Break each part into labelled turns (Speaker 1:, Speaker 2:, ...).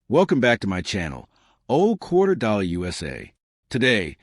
Speaker 1: Welcome back to my channel, Old Quarter Dollar USA. Today,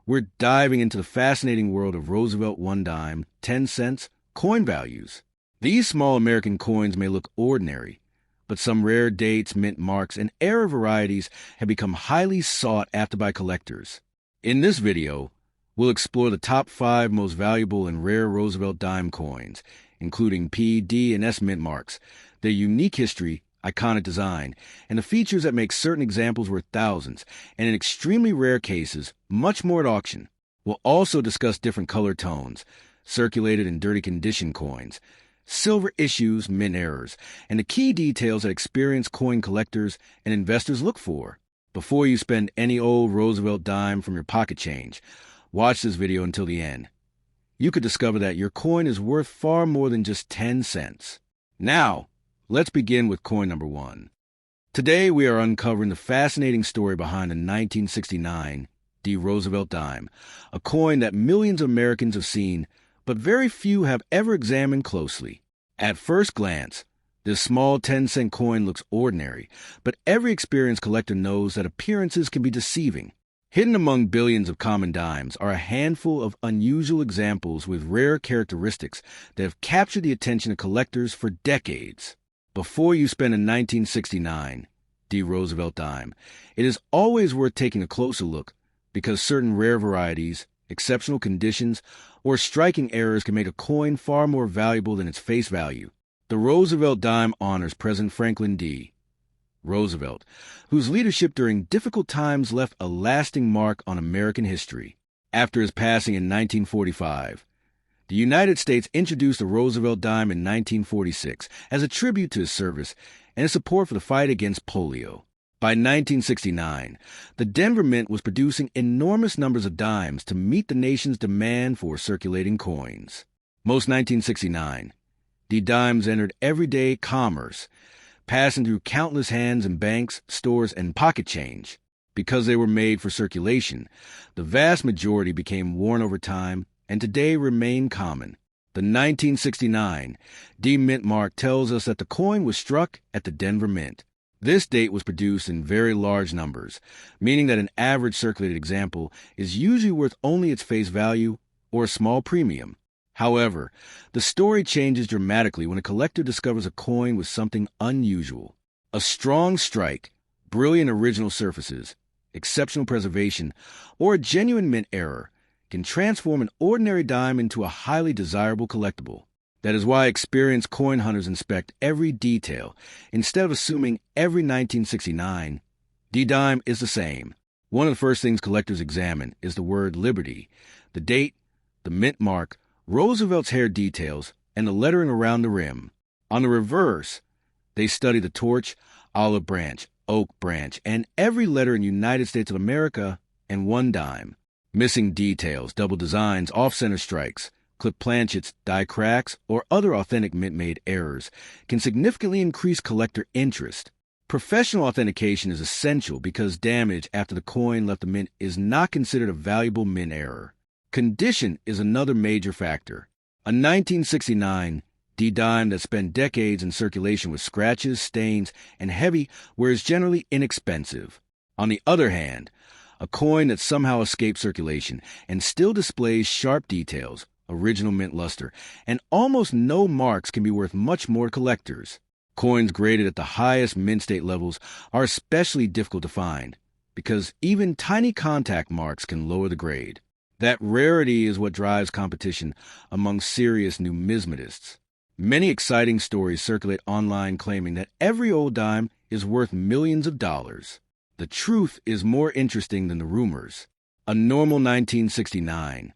Speaker 1: we're diving into the fascinating world of Roosevelt 1 dime, 10 cents, coin values. These small American coins may look ordinary, but some rare dates, mint marks, and era varieties have become highly sought after by collectors. In this video, we'll explore the top 5 most valuable and rare Roosevelt dime coins, including P, D, and S mint marks, their unique history, iconic design, and the features that make certain examples worth thousands, and in extremely rare cases, much more at auction. We'll also discuss different color tones, circulated and dirty condition coins, silver issues, mint errors, and the key details that experienced coin collectors and investors look for. Before you spend any old Roosevelt dime from your pocket change, watch this video until the end. You could discover that your coin is worth far more than just 10 cents. Now, let's begin with coin number 1. Today, we are uncovering the fascinating story behind the 1969 D. Roosevelt dime, a coin that millions of Americans have seen, but very few have ever examined closely. At first glance, this small 10-cent coin looks ordinary, but every experienced collector knows that appearances can be deceiving. Hidden among billions of common dimes are a handful of unusual examples with rare characteristics that have captured the attention of collectors for decades. Before you spend a 1969 D. Roosevelt dime, it is always worth taking a closer look because certain rare varieties, exceptional conditions, or striking errors can make a coin far more valuable than its face value. The Roosevelt dime honors President Franklin D. Roosevelt, whose leadership during difficult times left a lasting mark on American history. After his passing in 1945, the United States introduced the Roosevelt dime in 1946 as a tribute to his service and his support for the fight against polio. By 1969, the Denver Mint was producing enormous numbers of dimes to meet the nation's demand for circulating coins. Most 1969 D dimes entered everyday commerce, passing through countless hands in banks, stores, and pocket change. Because they were made for circulation, the vast majority became worn over time and today remain common. The 1969 D Mint mark tells us that the coin was struck at the Denver Mint. This date was produced in very large numbers, meaning that an average circulated example is usually worth only its face value or a small premium. However, the story changes dramatically when a collector discovers a coin with something unusual. A strong strike, brilliant original surfaces, exceptional preservation, or a genuine mint error can transform an ordinary dime into a highly desirable collectible. That is why experienced coin hunters inspect every detail instead of assuming every 1969 D dime is the same. One of the first things collectors examine is the word Liberty, the date, the mint mark, Roosevelt's hair details, and the lettering around the rim. On the reverse, they study the torch, olive branch, oak branch, and every letter in United States of America and 1 dime. Missing details, double designs, off-center strikes, clip planchets, die cracks, or other authentic mint-made errors can significantly increase collector interest. Professional authentication is essential because damage after the coin left the mint is not considered a valuable mint error. Condition is another major factor. A 1969 D dime that spent decades in circulation with scratches, stains, and heavy wear is generally inexpensive. On the other hand, a coin that somehow escaped circulation and still displays sharp details, original mint luster, and almost no marks can be worth much more to collectors. Coins graded at the highest mint state levels are especially difficult to find because even tiny contact marks can lower the grade. That rarity is what drives competition among serious numismatists. Many exciting stories circulate online claiming that every old dime is worth millions of dollars. The truth is more interesting than the rumors. A normal 1969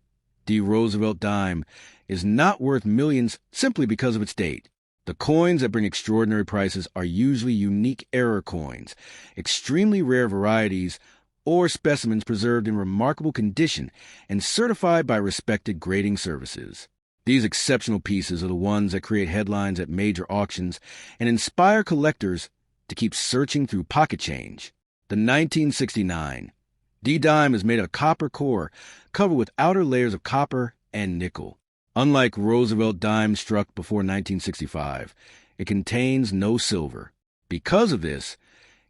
Speaker 1: D. Roosevelt dime is not worth millions simply because of its date. The coins that bring extraordinary prices are usually unique error coins, extremely rare varieties, or specimens preserved in remarkable condition and certified by respected grading services. These exceptional pieces are the ones that create headlines at major auctions and inspire collectors to keep searching through pocket change. The 1969 D dime is made of copper core covered with outer layers of copper and nickel. Unlike Roosevelt dimes struck before 1965, it contains no silver. Because of this,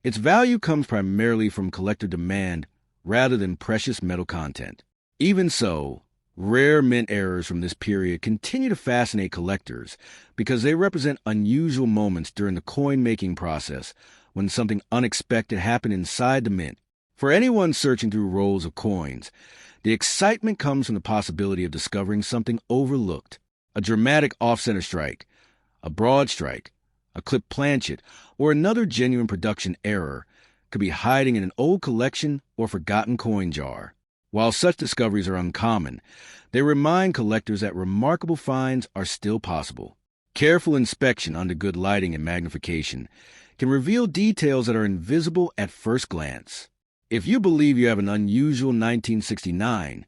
Speaker 1: Its value comes primarily from collector demand rather than precious metal content. Even so, rare mint errors from this period continue to fascinate collectors because they represent unusual moments during the coin-making process when something unexpected happened inside the mint. For anyone searching through rolls of coins, the excitement comes from the possibility of discovering something overlooked. A dramatic off-center strike, a broad strike, a clipped planchet, or another genuine production error could be hiding in an old collection or forgotten coin jar. While such discoveries are uncommon, they remind collectors that remarkable finds are still possible. Careful inspection under good lighting and magnification can reveal details that are invisible at first glance. If you believe you have an unusual 1969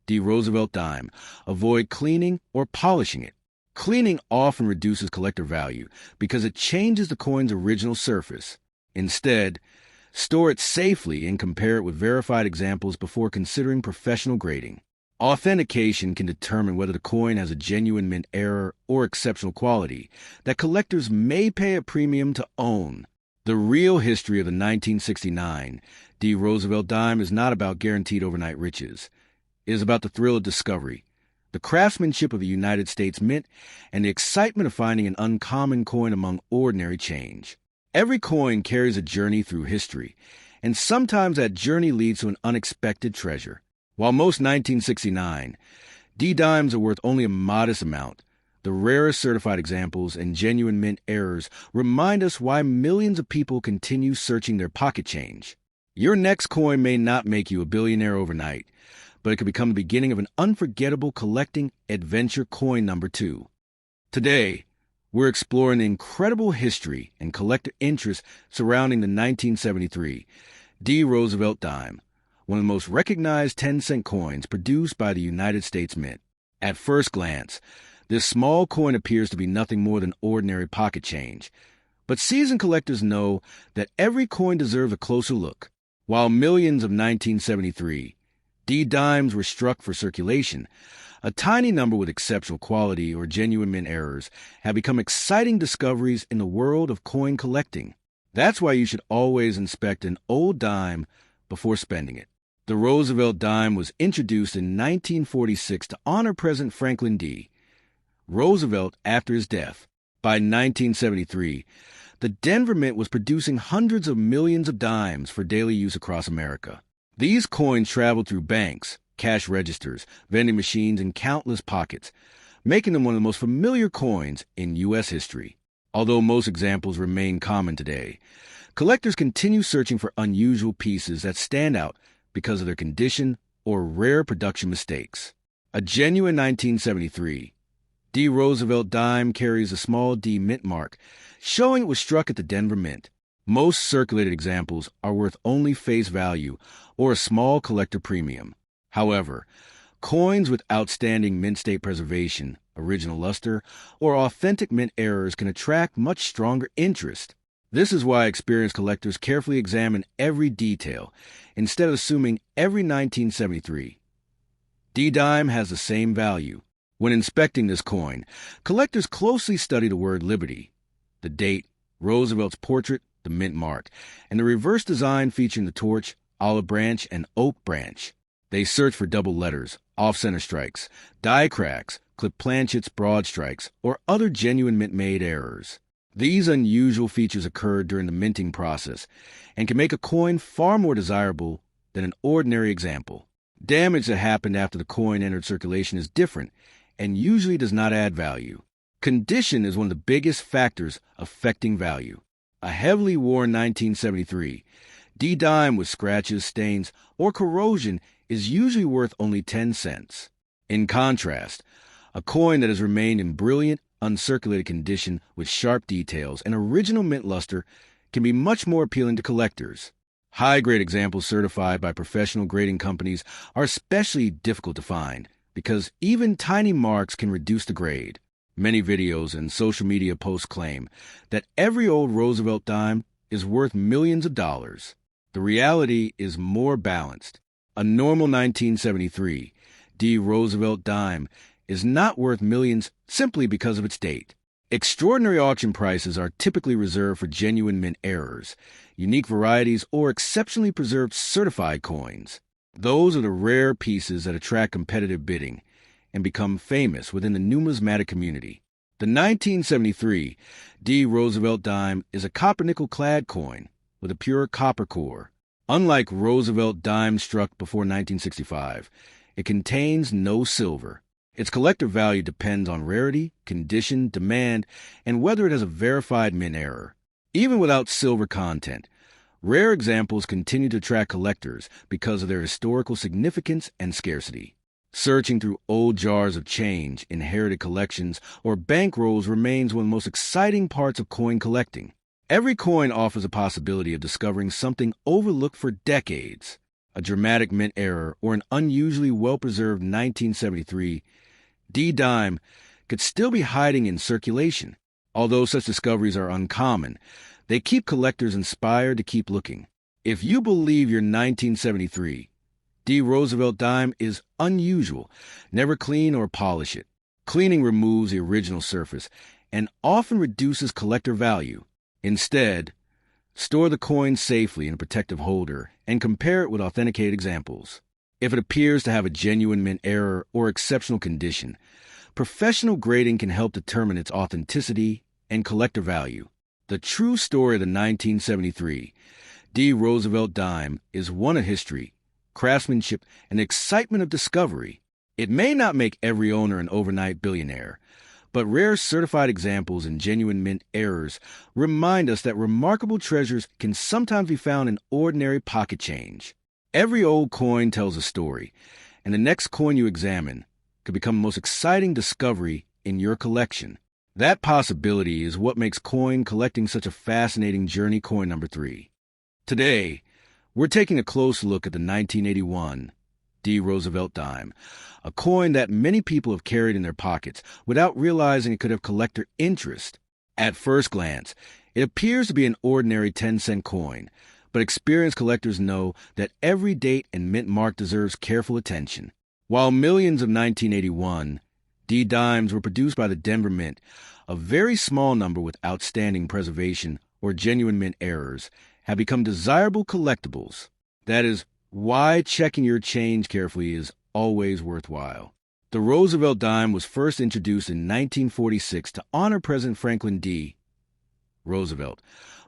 Speaker 1: D. Roosevelt dime, avoid cleaning or polishing it. Cleaning often reduces collector value because it changes the coin's original surface. Instead, store it safely and compare it with verified examples before considering professional grading. Authentication can determine whether the coin has a genuine mint error or exceptional quality that collectors may pay a premium to own. The real history of the 1969 D. Roosevelt dime is not about guaranteed overnight riches. It is about the thrill of discovery, the craftsmanship of the United States Mint, and the excitement of finding an uncommon coin among ordinary change. Every coin carries a journey through history, and sometimes that journey leads to an unexpected treasure. While most 1969 D dimes are worth only a modest amount, the rarest certified examples and genuine mint errors remind us why millions of people continue searching their pocket change. Your next coin may not make you a billionaire overnight, but it could become the beginning of an unforgettable collecting adventure. Coin number 2. Today, we're exploring the incredible history and collector interest surrounding the 1973 D. Roosevelt dime, one of the most recognized 10-cent coins produced by the United States Mint. At first glance, this small coin appears to be nothing more than ordinary pocket change, but seasoned collectors know that every coin deserves a closer look. While millions of 1973 D dimes were struck for circulation, a tiny number with exceptional quality or genuine mint errors have become exciting discoveries in the world of coin collecting. That's why you should always inspect an old dime before spending it. The Roosevelt dime was introduced in 1946 to honor President Franklin D. Roosevelt after his death. By 1973, the Denver Mint was producing hundreds of millions of dimes for daily use across America. These coins traveled through banks, cash registers, vending machines, and countless pockets, making them one of the most familiar coins in U.S. history. Although most examples remain common today, collectors continue searching for unusual pieces that stand out because of their condition or rare production mistakes. A genuine 1973 D. Roosevelt dime carries a small D mint mark, showing it was struck at the Denver Mint. Most circulated examples are worth only face value or a small collector premium. However, coins with outstanding mint state preservation, original luster, or authentic mint errors can attract much stronger interest. This is why experienced collectors carefully examine every detail instead of assuming every 1973 D dime has the same value. When inspecting this coin, collectors closely study the word Liberty, the date, Roosevelt's portrait, the mint mark, and the reverse design featuring the torch, olive branch, and oak branch. They search for double letters, off-center strikes, die cracks, clipped planchets, broad strikes, or other genuine mint-made errors. These unusual features occurred during the minting process and can make a coin far more desirable than an ordinary example. Damage that happened after the coin entered circulation is different and usually does not add value. Condition is one of the biggest factors affecting value. A heavily worn 1973 D dime with scratches, stains, or corrosion is usually worth only 10 cents. In contrast, a coin that has remained in brilliant, uncirculated condition with sharp details and original mint luster can be much more appealing to collectors. High-grade examples certified by professional grading companies are especially difficult to find because even tiny marks can reduce the grade. Many videos and social media posts claim that every old Roosevelt dime is worth millions of dollars. The reality is more balanced. A normal 1973 D. Roosevelt dime is not worth millions simply because of its date. Extraordinary auction prices are typically reserved for genuine mint errors, unique varieties, or exceptionally preserved certified coins. Those are the rare pieces that attract competitive bidding and become famous within the numismatic community. The 1973 D. Roosevelt Dime is a copper-nickel-clad coin with a pure copper core. Unlike Roosevelt Dimes struck before 1965, it contains no silver. Its collector value depends on rarity, condition, demand, and whether it has a verified mint error. Even without silver content, rare examples continue to attract collectors because of their historical significance and scarcity. Searching through old jars of change, inherited collections, or bankrolls remains one of the most exciting parts of coin collecting. Every coin offers a possibility of discovering something overlooked for decades. A dramatic mint error or an unusually well-preserved 1973 D dime could still be hiding in circulation. Although such discoveries are uncommon, they keep collectors inspired to keep looking. If you believe your 1973 D. Roosevelt dime is unusual, never clean or polish it. Cleaning removes the original surface and often reduces collector value. Instead, store the coin safely in a protective holder and compare it with authenticated examples. If it appears to have a genuine mint error or exceptional condition, professional grading can help determine its authenticity and collector value. The true story of the 1973 D. Roosevelt dime is one of history, craftsmanship, and the excitement of discovery. It may not make every owner an overnight billionaire, but rare certified examples and genuine mint errors remind us that remarkable treasures can sometimes be found in ordinary pocket change. Every old coin tells a story, and the next coin you examine could become the most exciting discovery in your collection. That possibility is what makes coin collecting such a fascinating journey. Coin number 3. Today, we're taking a close look at the 1981 D. Roosevelt dime, a coin that many people have carried in their pockets without realizing it could have collector interest. At first glance, it appears to be an ordinary 10-cent coin, but experienced collectors know that every date and mint mark deserves careful attention. While millions of 1981 D dimes were produced by the Denver Mint, a very small number with outstanding preservation or genuine mint errors have become desirable collectibles. That is why checking your change carefully is always worthwhile. The Roosevelt dime was first introduced in 1946 to honor President Franklin D. Roosevelt,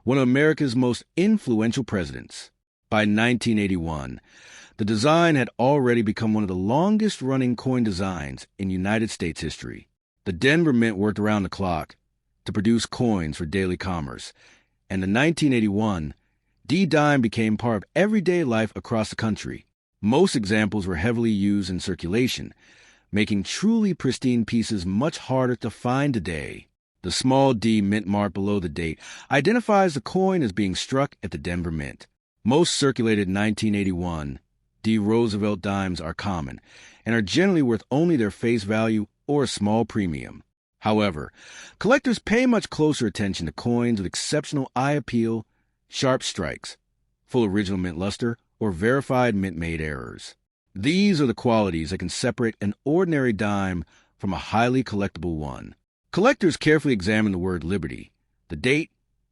Speaker 1: one of America's most influential presidents. By 1981, the design had already become one of the longest-running coin designs in United States history. The Denver Mint worked around the clock to produce coins for daily commerce, and the 1981 D dime became part of everyday life across the country. Most examples were heavily used in circulation, making truly pristine pieces much harder to find today. The small D mint mark below the date identifies the coin as being struck at the Denver Mint. Most circulated 1981 D. Roosevelt dimes are common and are generally worth only their face value or a small premium. However, collectors pay much closer attention to coins with exceptional eye appeal, sharp strikes, full original mint luster, or verified mint-made errors. These are the qualities that can separate an ordinary dime from a highly collectible one. Collectors carefully examine the word Liberty, the date,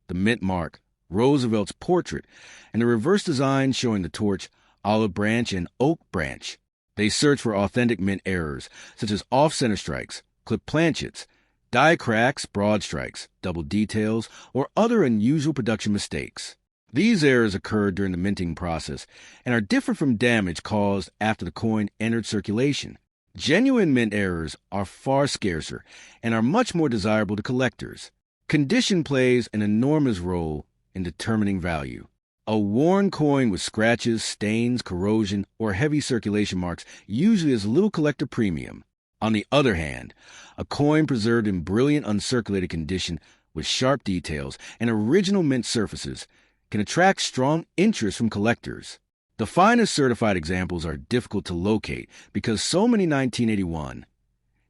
Speaker 1: the mint mark, Roosevelt's portrait, and the reverse design showing the torch, olive branch, and oak branch. They search for authentic mint errors, such as off-center strikes, clip planchets, die cracks, broad strikes, double details, or other unusual production mistakes. These errors occurred during the minting process and are different from damage caused after the coin entered circulation. Genuine mint errors are far scarcer and are much more desirable to collectors. Condition plays an enormous role in determining value. A worn coin with scratches, stains, corrosion, or heavy circulation marks usually has little collector premium. On the other hand, a coin preserved in brilliant uncirculated condition with sharp details and original mint surfaces can attract strong interest from collectors. The finest certified examples are difficult to locate because so many 1981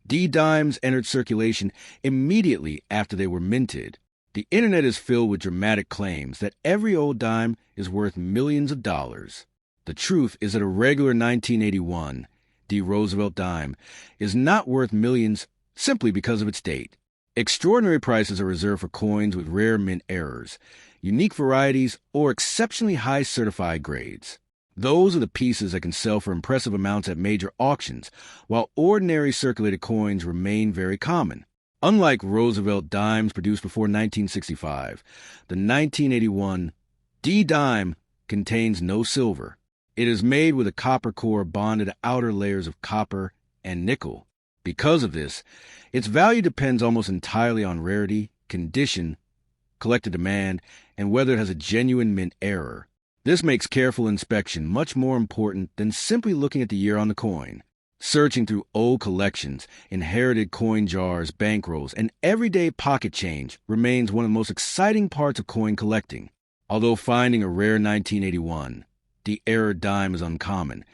Speaker 1: D dimes entered circulation immediately after they were minted. The internet is filled with dramatic claims that every old dime is worth millions of dollars. The truth is that a regular 1981 D. Roosevelt dime is not worth millions simply because of its date. Extraordinary prices are reserved for coins with rare mint errors, unique varieties, or exceptionally high certified grades. Those are the pieces that can sell for impressive amounts at major auctions, while ordinary circulated coins remain very common. Unlike Roosevelt Dimes produced before 1965, the 1981 D dime contains no silver. It is made with a copper core bonded to outer layers of copper and nickel. Because of this, its value depends almost entirely on rarity, condition, collector demand, and whether it has a genuine mint error. This makes careful inspection much more important than simply looking at the year on the coin. Searching through old collections, inherited coin jars, bankrolls, and everyday pocket change remains one of the most exciting parts of coin collecting. Although finding a rare 1981 D-era dime is uncommon,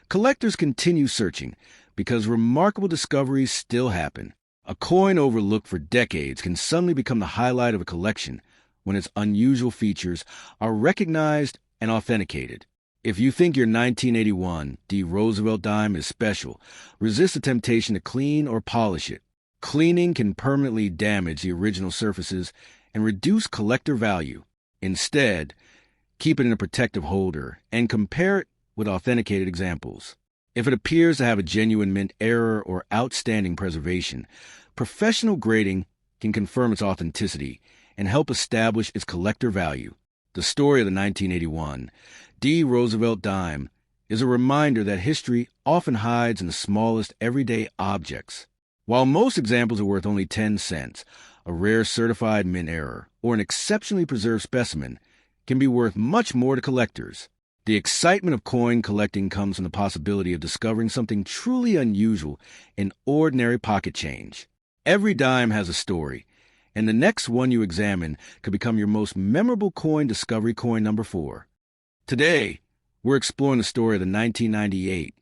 Speaker 1: collectors continue searching because remarkable discoveries still happen. A coin overlooked for decades can suddenly become the highlight of a collection when its unusual features are recognized and authenticated. If you think your 1981 D Roosevelt dime is special, resist the temptation to clean or polish it. Cleaning can permanently damage the original surfaces and reduce collector value. Instead, keep it in a protective holder and compare it with authenticated examples. If it appears to have a genuine mint error or outstanding preservation, professional grading can confirm its authenticity and help establish its collector value. The story of the 1981 D Roosevelt dime is a reminder that history often hides in the smallest everyday objects. While most examples are worth only 10 cents, a rare certified mint error or an exceptionally preserved specimen can be worth much more to collectors. The excitement of coin collecting comes from the possibility of discovering something truly unusual in ordinary pocket change. Every dime has a story, and the next one you examine could become your most memorable coin discovery coin number 4. Today, we're exploring the story of the 1998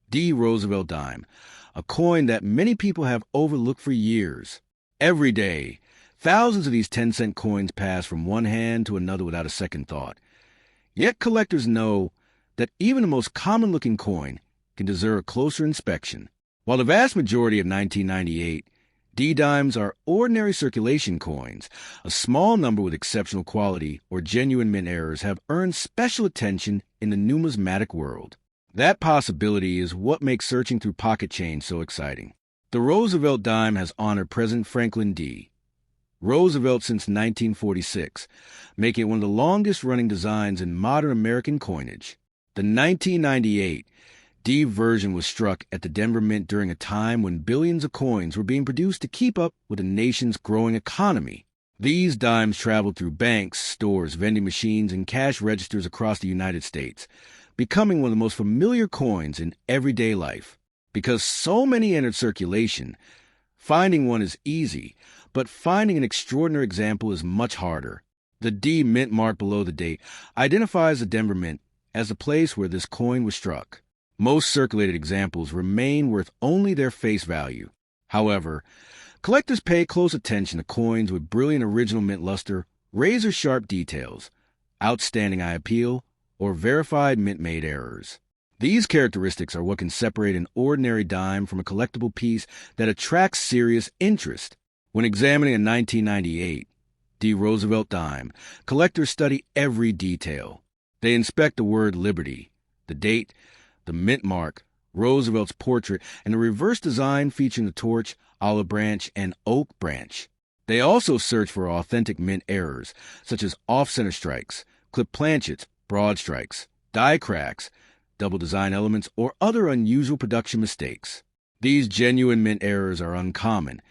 Speaker 1: D Roosevelt dime, a coin that many people have overlooked for years. Every day, thousands of these 10-cent coins pass from one hand to another without a second thought. Yet collectors know that even the most common-looking coin can deserve a closer inspection. While the vast majority of 1998 D-dimes are ordinary circulation coins, a small number with exceptional quality or genuine mint errors have earned special attention in the numismatic world. That possibility is what makes searching through pocket change so exciting. The Roosevelt dime has honored President Franklin D. Roosevelt since 1946, making it one of the longest-running designs in modern American coinage. The 1998 D version was struck at the Denver Mint during a time when billions of coins were being produced to keep up with the nation's growing economy. These dimes traveled through banks, stores, vending machines, and cash registers across the United States, becoming one of the most familiar coins in everyday life. Because so many entered circulation, finding one is easy, but finding an extraordinary example is much harder. The D mint mark below the date identifies the Denver Mint as the place where this coin was struck. Most circulated examples remain worth only their face value. However, collectors pay close attention to coins with brilliant original mint luster, razor-sharp details, outstanding eye appeal, or verified mint-made errors. These characteristics are what can separate an ordinary dime from a collectible piece that attracts serious interest. When examining a 1998 D Roosevelt dime, collectors study every detail. They inspect the word Liberty, the date, the mint mark, Roosevelt's portrait, and the reverse design featuring the torch, olive branch, and oak branch. They also search for authentic mint errors, such as off-center strikes, clip planchets, broad strikes, die cracks, double design elements, or other unusual production mistakes. These genuine mint errors are uncommon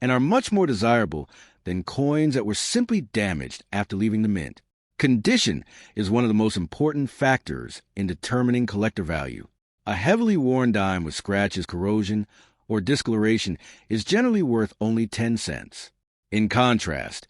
Speaker 1: and are much more desirable than coins that were simply damaged after leaving the mint. Condition is one of the most important factors in determining collector value. A heavily worn dime with scratches, corrosion, or discoloration is generally worth only 10 cents. In contrast,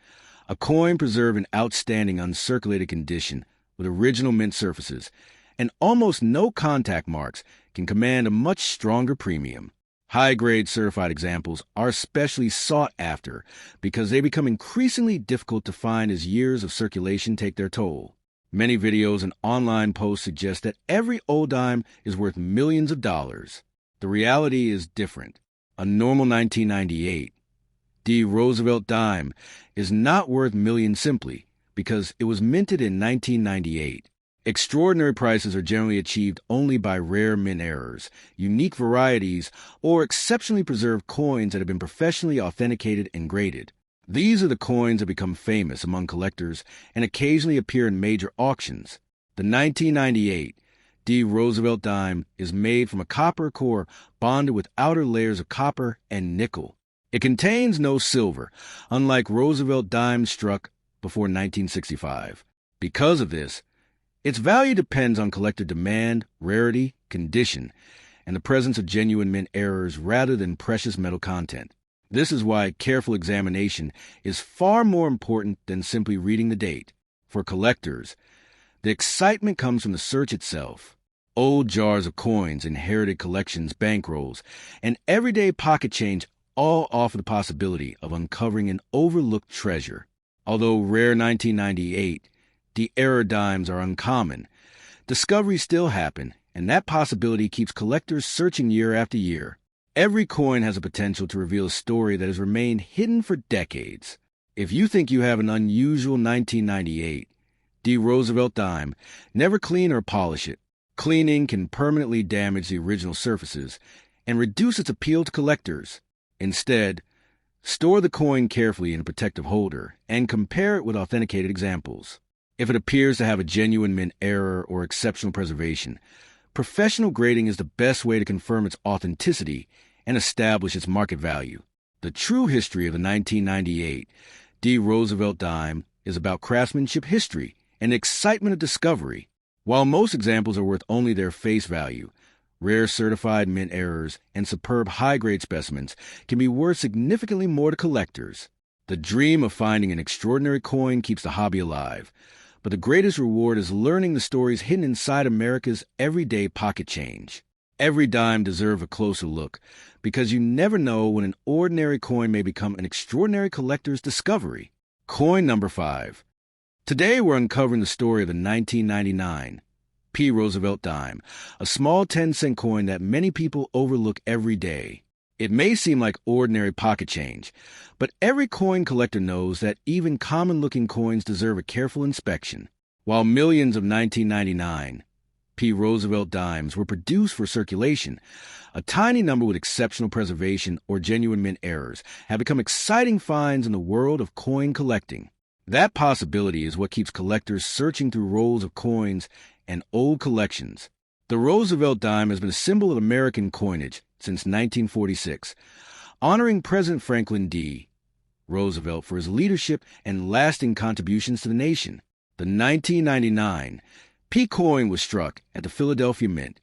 Speaker 1: a coin preserved in outstanding uncirculated condition with original mint surfaces and almost no contact marks can command a much stronger premium. High-grade certified examples are especially sought after because they become increasingly difficult to find as years of circulation take their toll. Many videos and online posts suggest that every old dime is worth millions of dollars. The reality is different. A normal 1998 D. Roosevelt Dime is not worth millions simply because it was minted in 1998. Extraordinary prices are generally achieved only by rare mint errors, unique varieties, or exceptionally preserved coins that have been professionally authenticated and graded. These are the coins that become famous among collectors and occasionally appear in major auctions. The 1998 D. Roosevelt Dime is made from a copper core bonded with outer layers of copper and nickel. It contains no silver, unlike Roosevelt Dimes struck before 1965. Because of this, its value depends on collector demand, rarity, condition, and the presence of genuine mint errors rather than precious metal content. This is why careful examination is far more important than simply reading the date. For collectors, the excitement comes from the search itself. Old jars of coins, inherited collections, bankrolls, and everyday pocket change all offer the possibility of uncovering an overlooked treasure. Although rare 1998, the error dimes are uncommon, discoveries still happen, and that possibility keeps collectors searching year after year. Every coin has a potential to reveal a story that has remained hidden for decades. If you think you have an unusual 1998 D. Roosevelt dime, never clean or polish it. Cleaning can permanently damage the original surfaces and reduce its appeal to collectors. Instead, store the coin carefully in a protective holder and compare it with authenticated examples. If it appears to have a genuine mint error or exceptional preservation, professional grading is the best way to confirm its authenticity and establish its market value. The true history of the 1998 D. Roosevelt dime is about craftsmanship history and the excitement of discovery. While most examples are worth only their face value, rare certified mint errors and superb high-grade specimens can be worth significantly more to collectors. The dream of finding an extraordinary coin keeps the hobby alive, but the greatest reward is learning the stories hidden inside America's everyday pocket change. Every dime deserves a closer look, because you never know when an ordinary coin may become an extraordinary collector's discovery. Coin number 5. Today we're uncovering the story of the 1999 P. Roosevelt dime, a small 10-cent coin that many people overlook every day. It may seem like ordinary pocket change, but every coin collector knows that even common-looking coins deserve a careful inspection. While millions of 1999 P. Roosevelt dimes were produced for circulation, a tiny number with exceptional preservation or genuine mint errors have become exciting finds in the world of coin collecting. That possibility is what keeps collectors searching through rolls of coins and old collections. The Roosevelt dime has been a symbol of American coinage since 1946, honoring President Franklin D. Roosevelt for his leadership and lasting contributions to the nation. The 1999 P coin was struck at the Philadelphia Mint,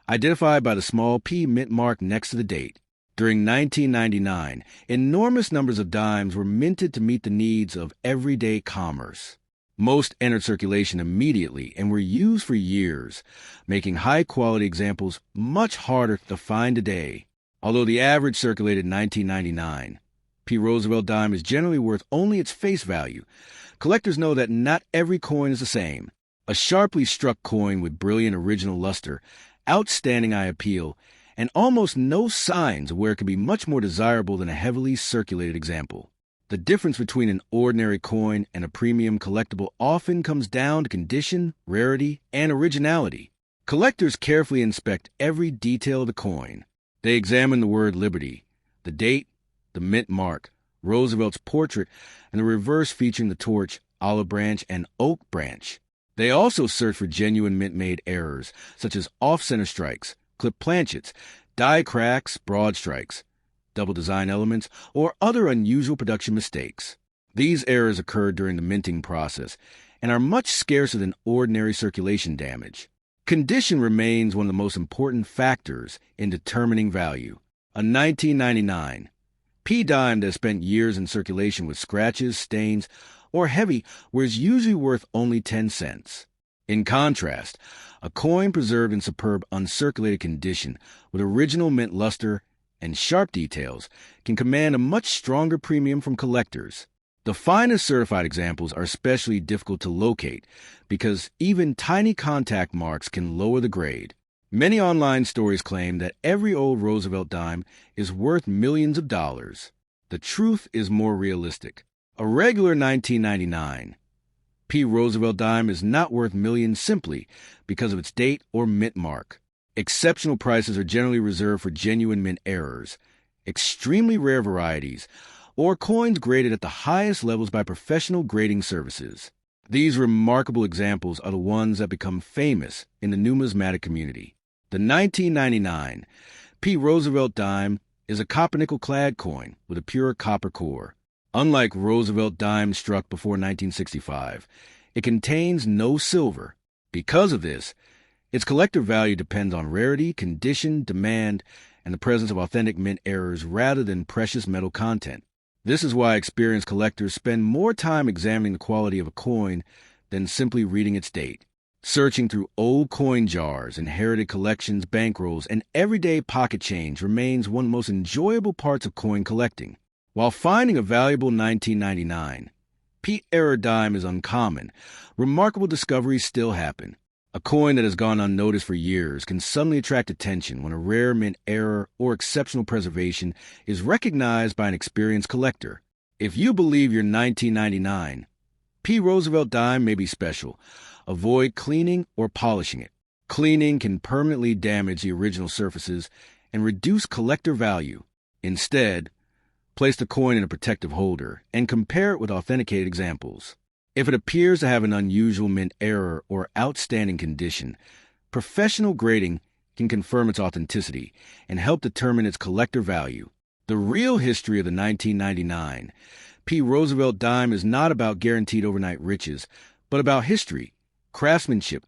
Speaker 1: identified by the small P mint mark next to the date. During 1999, enormous numbers of dimes were minted to meet the needs of everyday commerce. Most entered circulation immediately and were used for years, making high-quality examples much harder to find today. Although the average circulated 1999 P. Roosevelt dime is generally worth only its face value, collectors know that not every coin is the same. A sharply struck coin with brilliant original luster, outstanding eye appeal, and almost no signs of where it can be much more desirable than a heavily circulated example. The difference between an ordinary coin and a premium collectible often comes down to condition, rarity, and originality. Collectors carefully inspect every detail of the coin. They examine the word Liberty, the date, the mint mark, Roosevelt's portrait, and the reverse featuring the torch, olive branch, and oak branch. They also search for genuine mint-made errors, such as off-center strikes, clip planchets, die cracks, broad strikes, double design elements, or other unusual production mistakes. These errors occur during the minting process and are much scarcer than ordinary circulation damage. Condition remains one of the most important factors in determining value. A 1999 P dime that spent years in circulation with scratches, stains, or heavy was usually worth only 10 cents. In contrast, a coin preserved in superb uncirculated condition with original mint luster and sharp details can command a much stronger premium from collectors. The finest certified examples are especially difficult to locate because even tiny contact marks can lower the grade. Many online stories claim that every old Roosevelt dime is worth millions of dollars. The truth is more realistic. A regular 1999 P. Roosevelt dime is not worth millions simply because of its date or mint mark. Exceptional prices are generally reserved for genuine mint errors, extremely rare varieties, or coins graded at the highest levels by professional grading services. These remarkable examples are the ones that become famous in the numismatic community. The 1999 P. Roosevelt dime is a copper-nickel-clad coin with a pure copper core. Unlike Roosevelt dimes struck before 1965, it contains no silver. Because of this, its collector value depends on rarity, condition, demand, and the presence of authentic mint errors rather than precious metal content. This is why experienced collectors spend more time examining the quality of a coin than simply reading its date. Searching through old coin jars, inherited collections, bankrolls, and everyday pocket change remains one of the most enjoyable parts of coin collecting. While finding a valuable 1999 P. error dime is uncommon, remarkable discoveries still happen. A coin that has gone unnoticed for years can suddenly attract attention when a rare mint error or exceptional preservation is recognized by an experienced collector. If you believe your 1999 P. Roosevelt dime may be special, avoid cleaning or polishing it. Cleaning can permanently damage the original surfaces and reduce collector value. Instead, place the coin in a protective holder and compare it with authenticated examples. If it appears to have an unusual mint error or outstanding condition, professional grading can confirm its authenticity and help determine its collector value. The real history of the 1999 P. Roosevelt dime is not about guaranteed overnight riches, but about history, craftsmanship,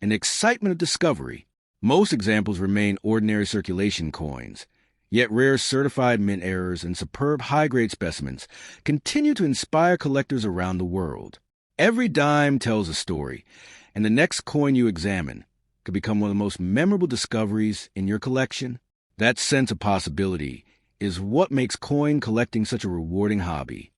Speaker 1: and the excitement of discovery. Most examples remain ordinary circulation coins, yet rare certified mint errors and superb high-grade specimens continue to inspire collectors around the world. Every dime tells a story, and the next coin you examine could become one of the most memorable discoveries in your collection. That sense of possibility is what makes coin collecting such a rewarding hobby.